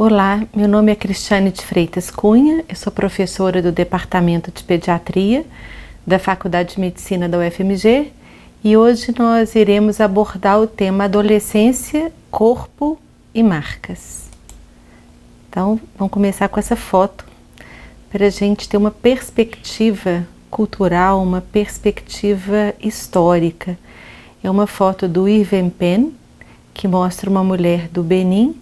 Olá, meu nome é Cristiane de Freitas Cunha, eu sou professora do Departamento de Pediatria da Faculdade de Medicina da UFMG e hoje nós iremos abordar o tema adolescência, corpo e marcas. Então, vamos começar com essa foto para a gente ter uma perspectiva cultural, uma perspectiva histórica. É uma foto do Irving Penn, que mostra uma mulher do Benin,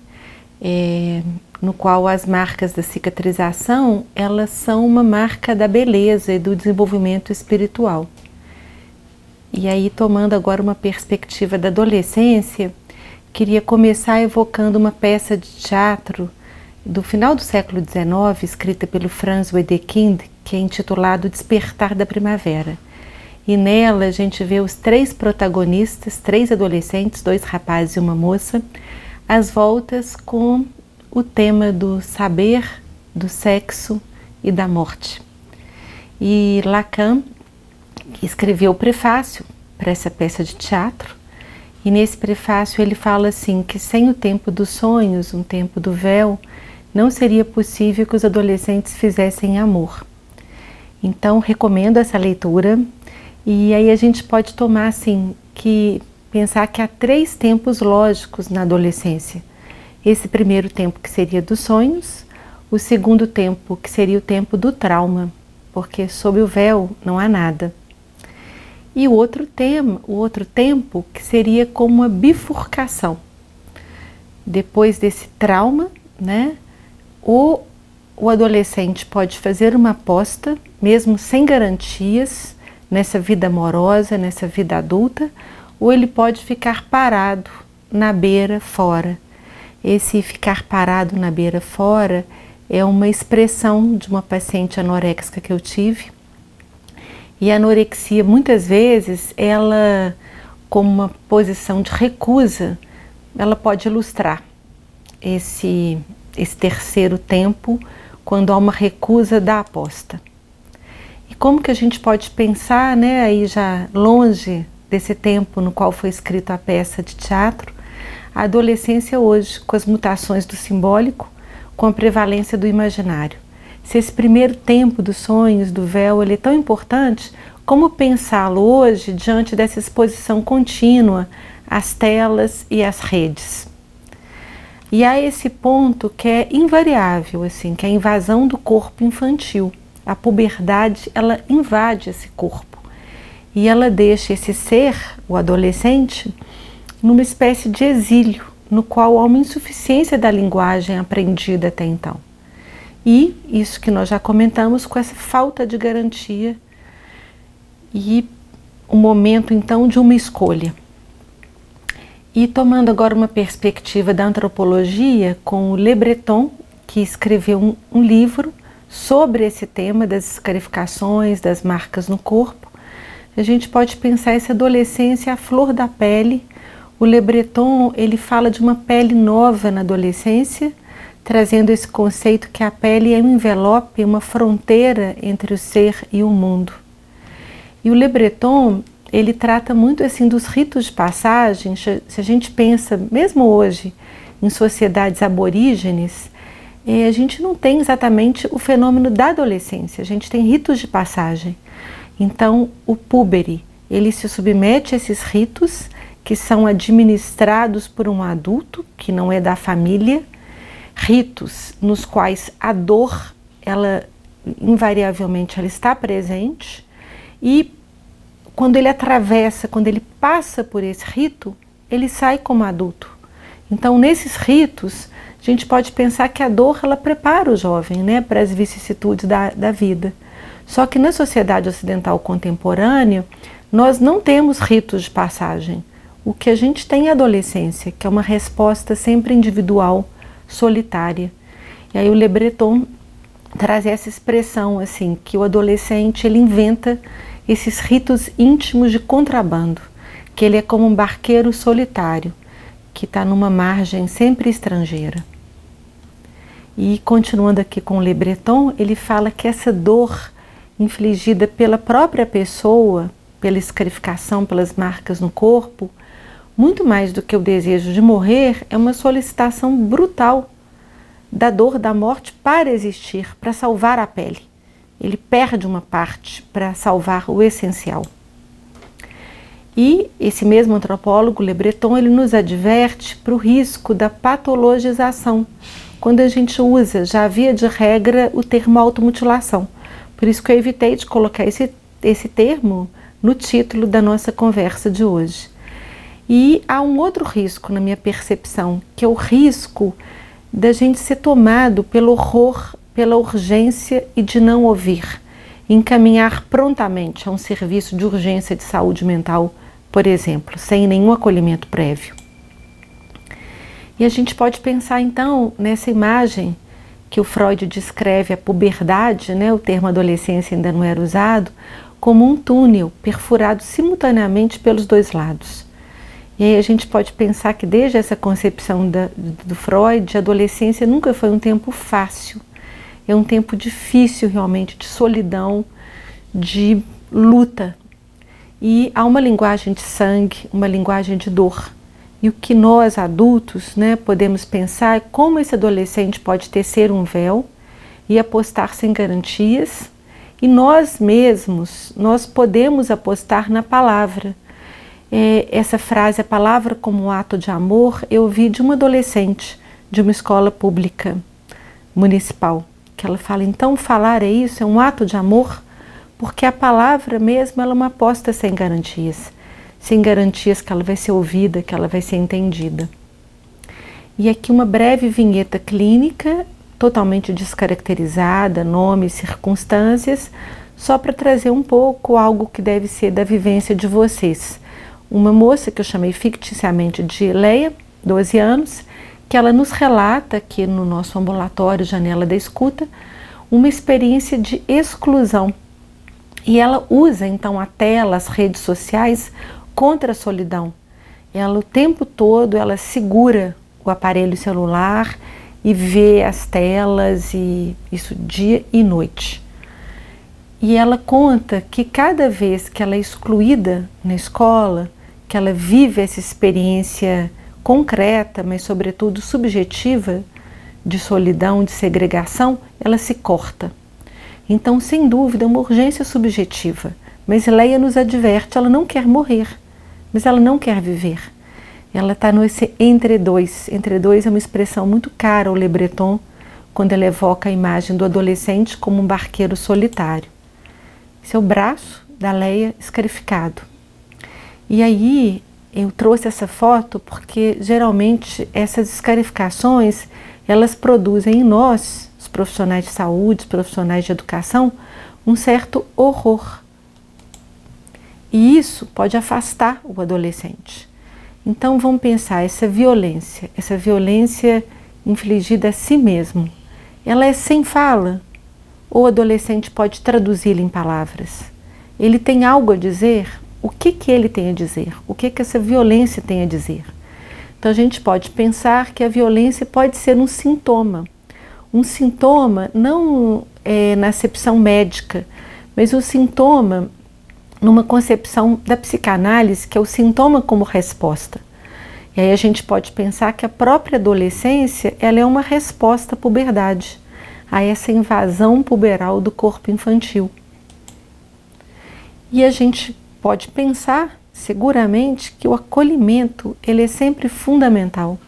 no qual as marcas da cicatrização, elas são uma marca da beleza e do desenvolvimento espiritual. E aí, tomando agora uma perspectiva da adolescência, queria começar evocando uma peça de teatro do final do século XIX, escrita pelo Franz Wedekind, que é intitulado Despertar da Primavera. E nela a gente vê os três protagonistas, três adolescentes, dois rapazes e uma moça, às voltas com o tema do saber, do sexo e da morte. E Lacan escreveu o prefácio para essa peça de teatro, e nesse prefácio ele fala assim, que sem o tempo dos sonhos, um tempo do véu, não seria possível que os adolescentes fizessem amor. Então recomendo essa leitura, e aí a gente pode tomar assim, pensar que há três tempos lógicos na adolescência. Esse primeiro tempo que seria dos sonhos, o segundo tempo que seria o tempo do trauma, porque sob o véu não há nada. E o outro tempo que seria como uma bifurcação. Depois desse trauma, o adolescente pode fazer uma aposta, mesmo sem garantias, nessa vida amorosa, nessa vida adulta, ou ele pode ficar parado na beira fora. Esse ficar parado na beira fora é uma expressão de uma paciente anoréxica que eu tive. E a anorexia, muitas vezes, ela, como uma posição de recusa, ela pode ilustrar esse terceiro tempo, quando há uma recusa da aposta. E como que a gente pode pensar, aí já longe desse tempo no qual foi escrita a peça de teatro, a adolescência hoje, com as mutações do simbólico, com a prevalência do imaginário. Se esse primeiro tempo dos sonhos, do véu, ele é tão importante, como pensá-lo hoje diante dessa exposição contínua às telas e às redes? E há esse ponto que é invariável, que é a invasão do corpo infantil. A puberdade, ela invade esse corpo. E ela deixa esse ser, o adolescente, numa espécie de exílio, no qual há uma insuficiência da linguagem aprendida até então. E isso que nós já comentamos, com essa falta de garantia e o momento então de uma escolha. E tomando agora uma perspectiva da antropologia, com o Le Breton, que escreveu um livro sobre esse tema das escarificações, das marcas no corpo, a gente pode pensar essa adolescência à flor da pele. O Le Breton, ele fala de uma pele nova na adolescência, trazendo esse conceito que a pele é um envelope, uma fronteira entre o ser e o mundo. E o Le Breton, ele trata muito dos ritos de passagem. Se a gente pensa, mesmo hoje, em sociedades aborígenes, a gente não tem exatamente o fenômeno da adolescência, a gente tem ritos de passagem. Então, o púbere, ele se submete a esses ritos que são administrados por um adulto, que não é da família, ritos nos quais a dor, ela invariavelmente ela está presente, e quando ele atravessa, quando ele passa por esse rito, ele sai como adulto. Então, nesses ritos, a gente pode pensar que a dor, ela prepara o jovem, para as vicissitudes da vida. Só que na sociedade ocidental contemporânea, nós não temos ritos de passagem. O que a gente tem é a adolescência, que é uma resposta sempre individual, solitária. E aí o Le Breton traz essa expressão, que o adolescente, ele inventa esses ritos íntimos de contrabando, que ele é como um barqueiro solitário, que está numa margem sempre estrangeira. E continuando aqui com o Le Breton, ele fala que essa dor infligida pela própria pessoa, pela escarificação, pelas marcas no corpo, muito mais do que o desejo de morrer, é uma solicitação brutal da dor da morte para existir, para salvar a pele. Ele perde uma parte para salvar o essencial. E esse mesmo antropólogo, Le Breton, ele nos adverte para o risco da patologização, quando a gente usa, já via de regra, o termo automutilação. Por isso que eu evitei de colocar esse termo no título da nossa conversa de hoje. E há um outro risco na minha percepção, que é o risco da gente ser tomado pelo horror, pela urgência e de não ouvir, encaminhar prontamente a um serviço de urgência de saúde mental, por exemplo, sem nenhum acolhimento prévio. E a gente pode pensar então nessa imagem que o Freud descreve a puberdade, né, o termo adolescência ainda não era usado, como um túnel perfurado simultaneamente pelos dois lados. E aí a gente pode pensar que desde essa concepção do Freud, a adolescência nunca foi um tempo fácil. É um tempo difícil realmente, de solidão, de luta. E há uma linguagem de sangue, uma linguagem de dor. E o que nós adultos, né, podemos pensar é como esse adolescente pode tecer um véu e apostar sem garantias. E nós mesmos, nós podemos apostar na palavra. Essa frase, a palavra como um ato de amor, eu ouvi de uma adolescente de uma escola pública municipal, que ela fala, então falar é isso, é um ato de amor, porque a palavra mesmo ela é uma aposta sem garantias que ela vai ser ouvida, que ela vai ser entendida. E aqui uma breve vinheta clínica, totalmente descaracterizada, nomes, circunstâncias, só para trazer um pouco algo que deve ser da vivência de vocês. Uma moça que eu chamei ficticiamente de Leia, 12 anos, que ela nos relata aqui no nosso ambulatório Janela da Escuta, uma experiência de exclusão. E ela usa então a tela, as redes sociais, contra a solidão. Ela o tempo todo, ela segura o aparelho celular e vê as telas, e isso dia e noite. E ela conta que cada vez que ela é excluída na escola, que ela vive essa experiência concreta, mas sobretudo subjetiva, de solidão, de segregação, ela se corta. Então, sem dúvida, é uma urgência subjetiva. Mas Leia nos adverte, ela não quer morrer, mas ela não quer viver. Ela está nesse entre dois. Entre dois é uma expressão muito cara ao Le Breton, quando ela evoca a imagem do adolescente como um barqueiro solitário. Esse é o braço da Leia escarificado. E aí eu trouxe essa foto porque geralmente essas escarificações, elas produzem em nós, os profissionais de saúde, os profissionais de educação, um certo horror. E isso pode afastar o adolescente. Então vamos pensar, essa violência infligida a si mesmo, ela é sem fala? Ou o adolescente pode traduzi-la em palavras? Ele tem algo a dizer? O que ele tem a dizer? O que essa violência tem a dizer? Então a gente pode pensar que a violência pode ser um sintoma. Um sintoma não na acepção médica, mas um sintoma numa concepção da psicanálise, que é o sintoma como resposta. E aí a gente pode pensar que a própria adolescência ela é uma resposta à puberdade, a essa invasão puberal do corpo infantil. E a gente pode pensar, seguramente, que o acolhimento ele é sempre fundamental,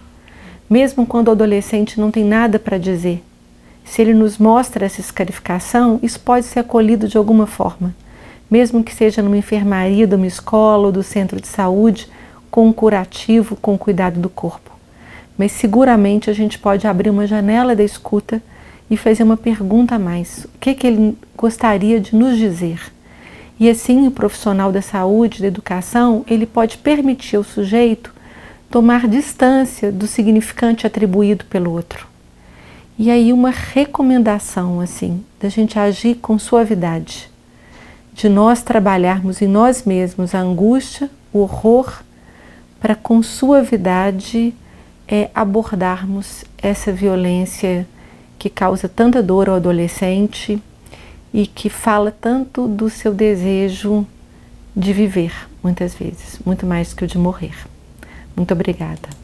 mesmo quando o adolescente não tem nada para dizer. Se ele nos mostra essa escarificação, isso pode ser acolhido de alguma forma, mesmo que seja numa enfermaria, de uma escola ou do centro de saúde, com um curativo, com cuidado do corpo. Mas seguramente a gente pode abrir uma janela da escuta e fazer uma pergunta a mais. O que ele gostaria de nos dizer? E assim o profissional da saúde, da educação, ele pode permitir ao sujeito tomar distância do significante atribuído pelo outro. E aí uma recomendação, assim, da gente agir com suavidade, de nós trabalharmos em nós mesmos a angústia, o horror, para com suavidade abordarmos essa violência que causa tanta dor ao adolescente e que fala tanto do seu desejo de viver, muitas vezes, muito mais que o de morrer. Muito obrigada.